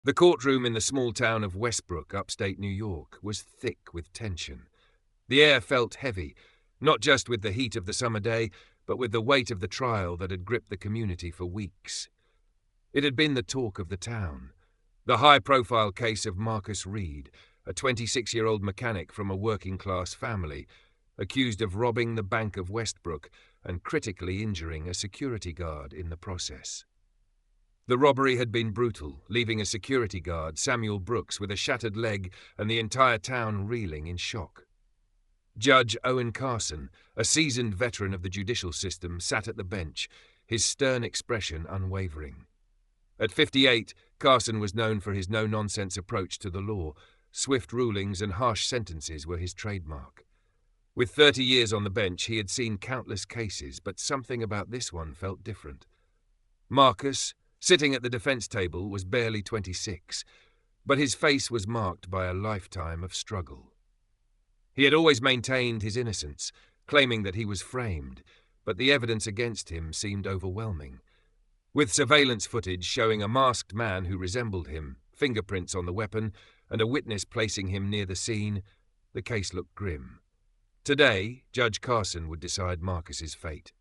The courtroom in the small town of Westbrook, upstate New York, was thick with tension. The air felt heavy, not just with the heat of the summer day, but with the weight of the trial that had gripped the community for weeks. It had been the talk of the town. The high-profile case of Marcus Reed, a 26-year-old mechanic from a working-class family, accused of robbing the Bank of Westbrook and critically injuring a security guard in the process. The robbery had been brutal, leaving a security guard, Samuel Brooks, with a shattered leg and the entire town reeling in shock. Judge Owen Carson, a seasoned veteran of the judicial system, sat at the bench, his stern expression unwavering. At 58, Carson was known for his no-nonsense approach to the law. Swift rulings and harsh sentences were his trademark. With 30 years on the bench, he had seen countless cases, but something about this one felt different. Marcus, sitting at the defense table, was barely 26, but his face was marked by a lifetime of struggle. He had always maintained his innocence, claiming that he was framed, but the evidence against him seemed overwhelming. With surveillance footage showing a masked man who resembled him, fingerprints on the weapon, and a witness placing him near the scene, the case looked grim. Today, Judge Carson would decide Marcus's fate.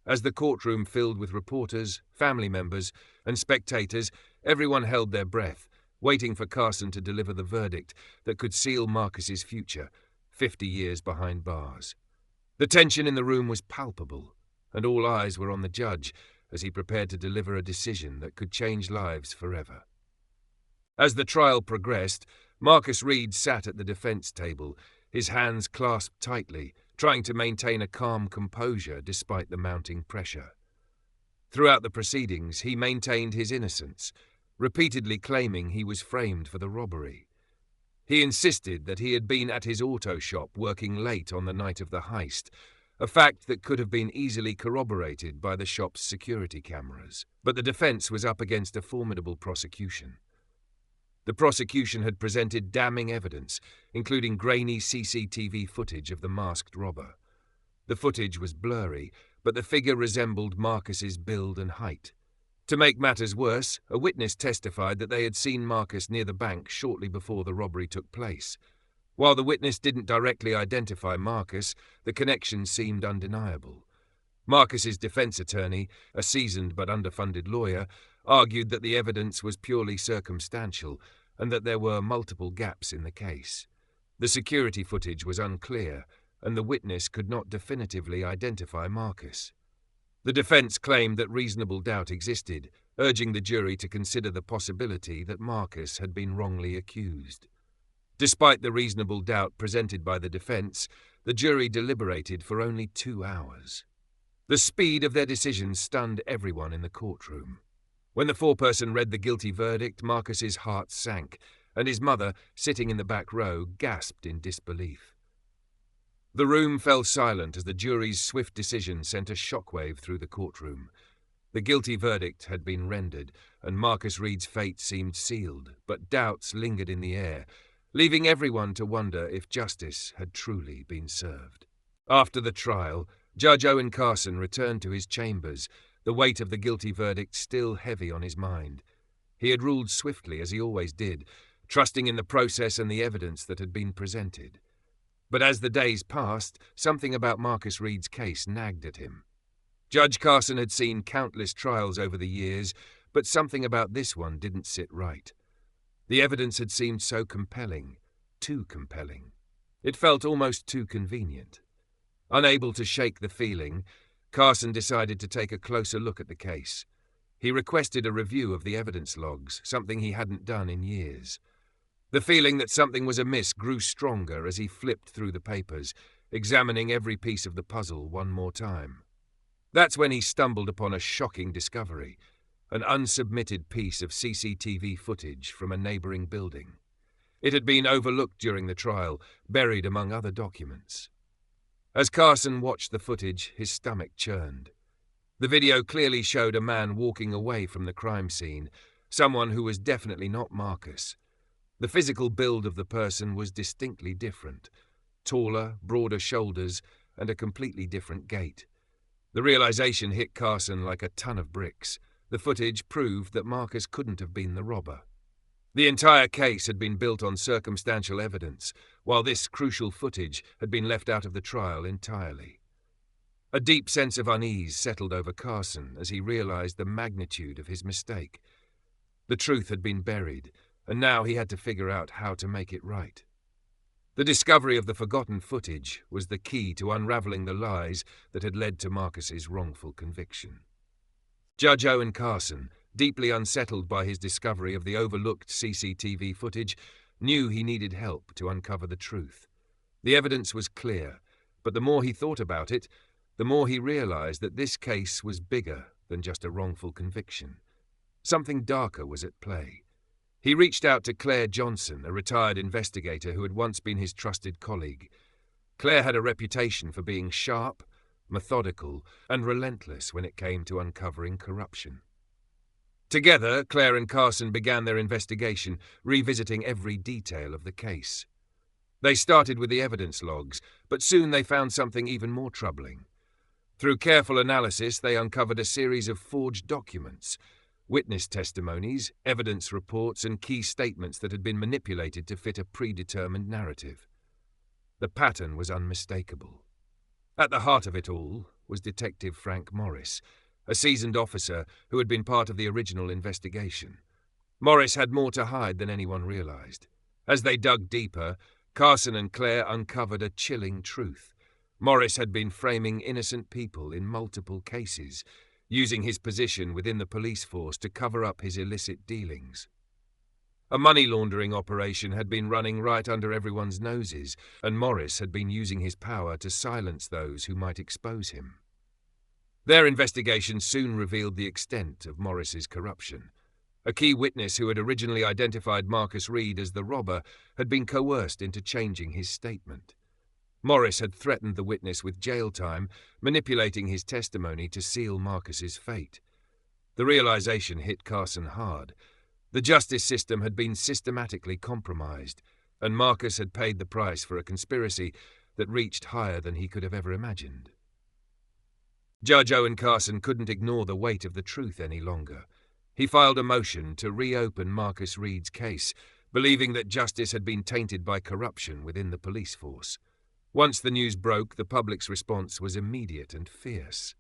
As the courtroom filled with reporters, family members, and spectators, everyone held their breath, waiting for Carson to deliver the verdict that could seal Marcus's future, 50 years behind bars. The tension in the room was palpable, and all eyes were on the judge as he prepared to deliver a decision that could change lives forever. As the trial progressed, Marcus Reed sat at the defense table, his hands clasped tightly, trying to maintain a calm composure despite the mounting pressure. Throughout the proceedings, he maintained his innocence, repeatedly claiming he was framed for the robbery. He insisted that he had been at his auto shop working late on the night of the heist, a fact that could have been easily corroborated by the shop's security cameras. But the defense was up against a formidable prosecution. The prosecution had presented damning evidence, including grainy CCTV footage of the masked robber. The footage was blurry, but the figure resembled Marcus's build and height. To make matters worse, a witness testified that they had seen Marcus near the bank shortly before the robbery took place. While the witness didn't directly identify Marcus, the connection seemed undeniable. Marcus's defense attorney, a seasoned but underfunded lawyer, argued that the evidence was purely circumstantial and that there were multiple gaps in the case. The security footage was unclear, and the witness could not definitively identify Marcus. The defense claimed that reasonable doubt existed, urging the jury to consider the possibility that Marcus had been wrongly accused. Despite the reasonable doubt presented by the defense, the jury deliberated for only 2 hours. The speed of their decision stunned everyone in the courtroom. When the foreperson read the guilty verdict, Marcus's heart sank, and his mother, sitting in the back row, gasped in disbelief. The room fell silent as the jury's swift decision sent a shockwave through the courtroom. The guilty verdict had been rendered, and Marcus Reed's fate seemed sealed, but doubts lingered in the air, leaving everyone to wonder if justice had truly been served. After the trial, Judge Owen Carson returned to his chambers, the weight of the guilty verdict still heavy on his mind. He had ruled swiftly, as he always did, trusting in the process and the evidence that had been presented. But as the days passed, something about Marcus Reed's case nagged at him. Judge Carson had seen countless trials over the years, but something about this one didn't sit right. The evidence had seemed so compelling, too compelling. It felt almost too convenient. Unable to shake the feeling, Carson decided to take a closer look at the case. He requested a review of the evidence logs, something he hadn't done in years. The feeling that something was amiss grew stronger as he flipped through the papers, examining every piece of the puzzle one more time. That's when he stumbled upon a shocking discovery, an unsubmitted piece of CCTV footage from a neighboring building. It had been overlooked during the trial, buried among other documents. As Carson watched the footage, his stomach churned. The video clearly showed a man walking away from the crime scene, someone who was definitely not Marcus. The physical build of the person was distinctly different, taller, broader shoulders, and a completely different gait. The realization hit Carson like a ton of bricks. The footage proved that Marcus couldn't have been the robber. The entire case had been built on circumstantial evidence, while this crucial footage had been left out of the trial entirely. A deep sense of unease settled over Carson as he realized the magnitude of his mistake. The truth had been buried, and now he had to figure out how to make it right. The discovery of the forgotten footage was the key to unraveling the lies that had led to Marcus's wrongful conviction. Judge Owen Carson, deeply unsettled by his discovery of the overlooked CCTV footage, knew he needed help to uncover the truth. The evidence was clear, but the more he thought about it, the more he realized that this case was bigger than just a wrongful conviction. Something darker was at play. He reached out to Claire Johnson, a retired investigator who had once been his trusted colleague. Claire had a reputation for being sharp, methodical, and relentless when it came to uncovering corruption. Together, Claire and Carson began their investigation, revisiting every detail of the case. They started with the evidence logs, but soon they found something even more troubling. Through careful analysis, they uncovered a series of forged documents, witness testimonies, evidence reports, and key statements that had been manipulated to fit a predetermined narrative. The pattern was unmistakable. At the heart of it all was Detective Frank Morris, a seasoned officer who had been part of the original investigation. Morris had more to hide than anyone realized. As they dug deeper, Carson and Claire uncovered a chilling truth. Morris had been framing innocent people in multiple cases, using his position within the police force to cover up his illicit dealings. A money laundering operation had been running right under everyone's noses, and Morris had been using his power to silence those who might expose him. Their investigation soon revealed the extent of Morris's corruption. A key witness who had originally identified Marcus Reed as the robber had been coerced into changing his statement. Morris had threatened the witness with jail time, manipulating his testimony to seal Marcus's fate. The realization hit Carson hard. The justice system had been systematically compromised, and Marcus had paid the price for a conspiracy that reached higher than he could have ever imagined. Judge Owen Carson couldn't ignore the weight of the truth any longer. He filed a motion to reopen Marcus Reed's case, believing that justice had been tainted by corruption within the police force. Once the news broke, the public's response was immediate and fierce.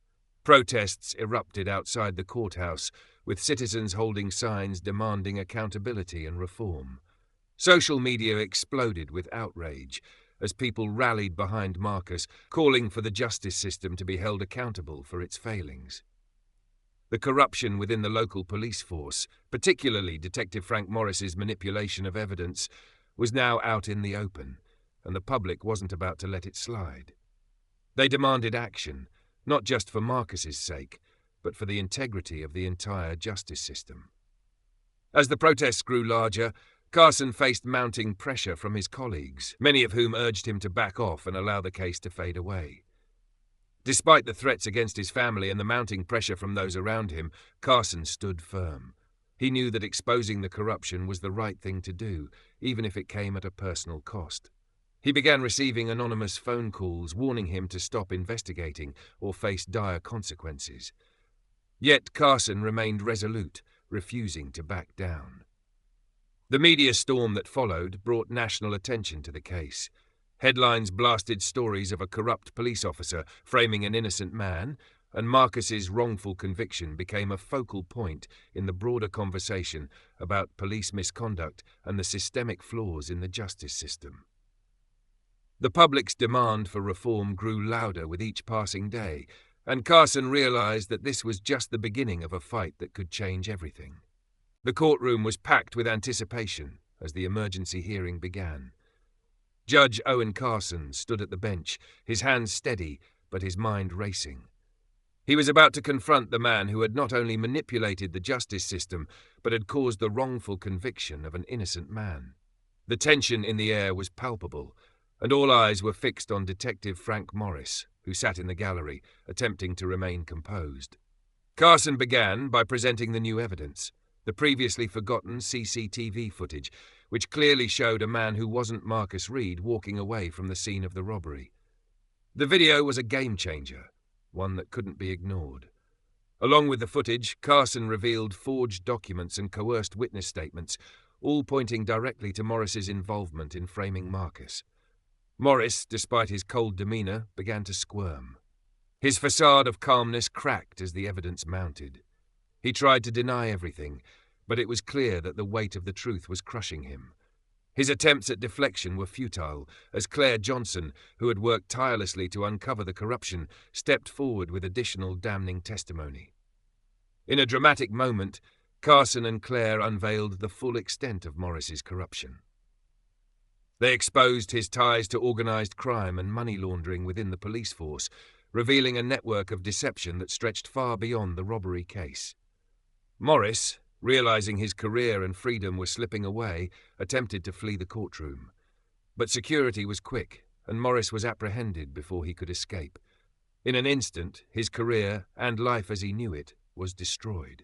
Protests erupted outside the courthouse, with citizens holding signs demanding accountability and reform. Social media exploded with outrage as people rallied behind Marcus, calling for the justice system to be held accountable for its failings. The corruption within the local police force, particularly Detective Frank Morris's manipulation of evidence, was now out in the open, and the public wasn't about to let it slide. They demanded action, not just for Marcus's sake, but for the integrity of the entire justice system. As the protests grew larger, Carson faced mounting pressure from his colleagues, many of whom urged him to back off and allow the case to fade away. Despite the threats against his family and the mounting pressure from those around him, Carson stood firm. He knew that exposing the corruption was the right thing to do, even if it came at a personal cost. He began receiving anonymous phone calls warning him to stop investigating or face dire consequences. Yet Carson remained resolute, refusing to back down. The media storm that followed brought national attention to the case. Headlines blasted stories of a corrupt police officer framing an innocent man, and Marcus's wrongful conviction became a focal point in the broader conversation about police misconduct and the systemic flaws in the justice system. The public's demand for reform grew louder with each passing day, and Carson realized that this was just the beginning of a fight that could change everything. The courtroom was packed with anticipation as the emergency hearing began. Judge Owen Carson stood at the bench, his hands steady but his mind racing. He was about to confront the man who had not only manipulated the justice system but had caused the wrongful conviction of an innocent man. The tension in the air was palpable, and all eyes were fixed on Detective Frank Morris, who sat in the gallery, attempting to remain composed. Carson began by presenting the new evidence, the previously forgotten CCTV footage, which clearly showed a man who wasn't Marcus Reed walking away from the scene of the robbery. The video was a game-changer, one that couldn't be ignored. Along with the footage, Carson revealed forged documents and coerced witness statements, all pointing directly to Morris's involvement in framing Marcus. Morris, despite his cold demeanour, began to squirm. His facade of calmness cracked as the evidence mounted. He tried to deny everything, but it was clear that the weight of the truth was crushing him. His attempts at deflection were futile, as Claire Johnson, who had worked tirelessly to uncover the corruption, stepped forward with additional damning testimony. In a dramatic moment, Carson and Claire unveiled the full extent of Morris's corruption. They exposed his ties to organised crime and money laundering within the police force, revealing a network of deception that stretched far beyond the robbery case. Morris, realising his career and freedom were slipping away, attempted to flee the courtroom. But security was quick, and Morris was apprehended before he could escape. In an instant, his career, and life as he knew it, was destroyed.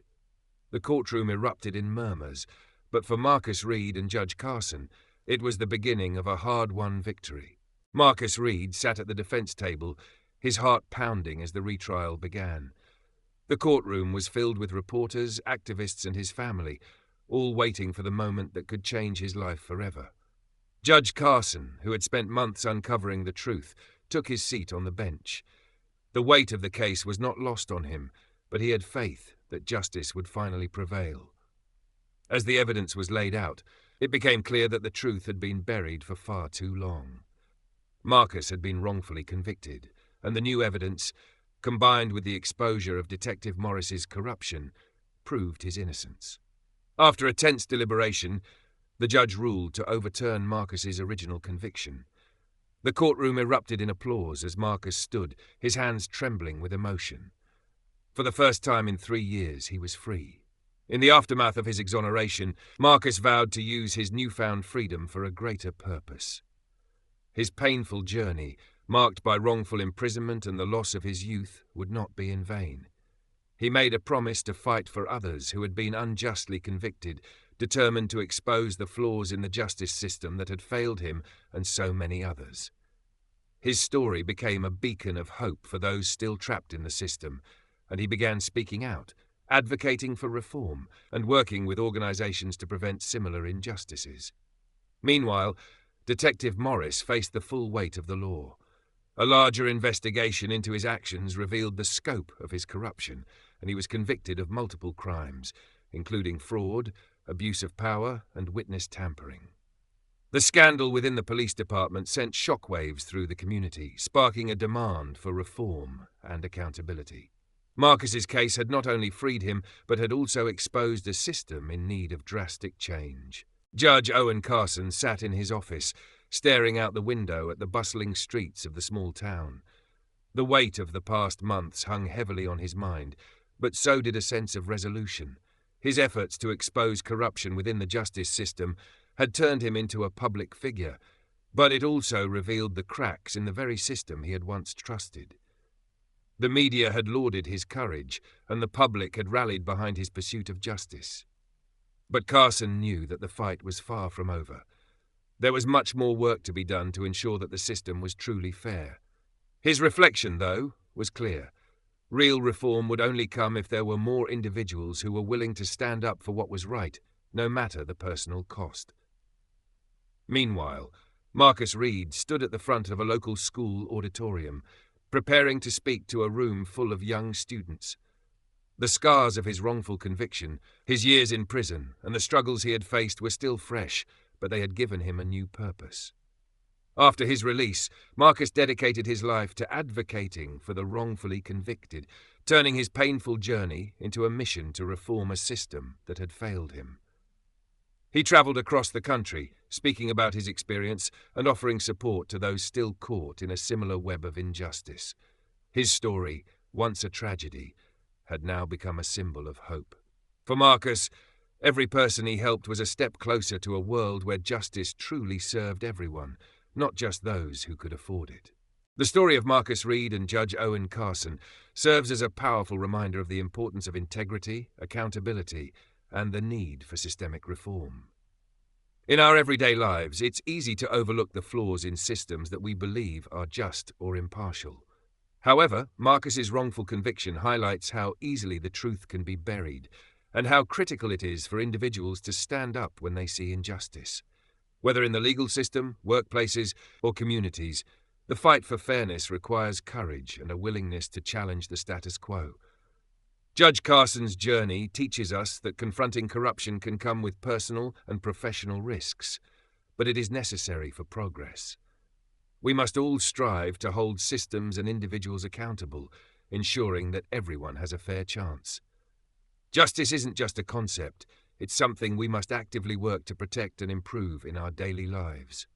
The courtroom erupted in murmurs, but for Marcus Reed and Judge Carson, it was the beginning of a hard-won victory. Marcus Reed sat at the defence table, his heart pounding as the retrial began. The courtroom was filled with reporters, activists, and his family, all waiting for the moment that could change his life forever. Judge Carson, who had spent months uncovering the truth, took his seat on the bench. The weight of the case was not lost on him, but he had faith that justice would finally prevail. As the evidence was laid out, it became clear that the truth had been buried for far too long. Marcus had been wrongfully convicted, and the new evidence, combined with the exposure of Detective Morris's corruption, proved his innocence. After a tense deliberation, the judge ruled to overturn Marcus's original conviction. The courtroom erupted in applause as Marcus stood, his hands trembling with emotion. For the first time in 3 years, he was free. In the aftermath of his exoneration, Marcus vowed to use his newfound freedom for a greater purpose. His painful journey, marked by wrongful imprisonment and the loss of his youth, would not be in vain. He made a promise to fight for others who had been unjustly convicted, determined to expose the flaws in the justice system that had failed him and so many others. His story became a beacon of hope for those still trapped in the system, and he began speaking out, advocating for reform and working with organisations to prevent similar injustices. Meanwhile, Detective Morris faced the full weight of the law. A larger investigation into his actions revealed the scope of his corruption, and he was convicted of multiple crimes, including fraud, abuse of power, and witness tampering. The scandal within the police department sent shockwaves through the community, sparking a demand for reform and accountability. Marcus's case had not only freed him, but had also exposed a system in need of drastic change. Judge Owen Carson sat in his office, staring out the window at the bustling streets of the small town. The weight of the past months hung heavily on his mind, but so did a sense of resolution. His efforts to expose corruption within the justice system had turned him into a public figure, but it also revealed the cracks in the very system he had once trusted. The media had lauded his courage, and the public had rallied behind his pursuit of justice. But Carson knew that the fight was far from over. There was much more work to be done to ensure that the system was truly fair. His reflection, though, was clear. Real reform would only come if there were more individuals who were willing to stand up for what was right, no matter the personal cost. Meanwhile, Marcus Reed stood at the front of a local school auditorium, preparing to speak to a room full of young students. The scars of his wrongful conviction, his years in prison, and the struggles he had faced were still fresh, but they had given him a new purpose. After his release, Marcus dedicated his life to advocating for the wrongfully convicted, turning his painful journey into a mission to reform a system that had failed him. He travelled across the country, speaking about his experience and offering support to those still caught in a similar web of injustice. His story, once a tragedy, had now become a symbol of hope. For Marcus, every person he helped was a step closer to a world where justice truly served everyone, not just those who could afford it. The story of Marcus Reed and Judge Owen Carson serves as a powerful reminder of the importance of integrity, accountability, and the need for systemic reform. In our everyday lives, it's easy to overlook the flaws in systems that we believe are just or impartial. However, Marcus's wrongful conviction highlights how easily the truth can be buried, and how critical it is for individuals to stand up when they see injustice. Whether in the legal system, workplaces, or communities, the fight for fairness requires courage and a willingness to challenge the status quo. Judge Carson's journey teaches us that confronting corruption can come with personal and professional risks, but it is necessary for progress. We must all strive to hold systems and individuals accountable, ensuring that everyone has a fair chance. Justice isn't just a concept, it's something we must actively work to protect and improve in our daily lives.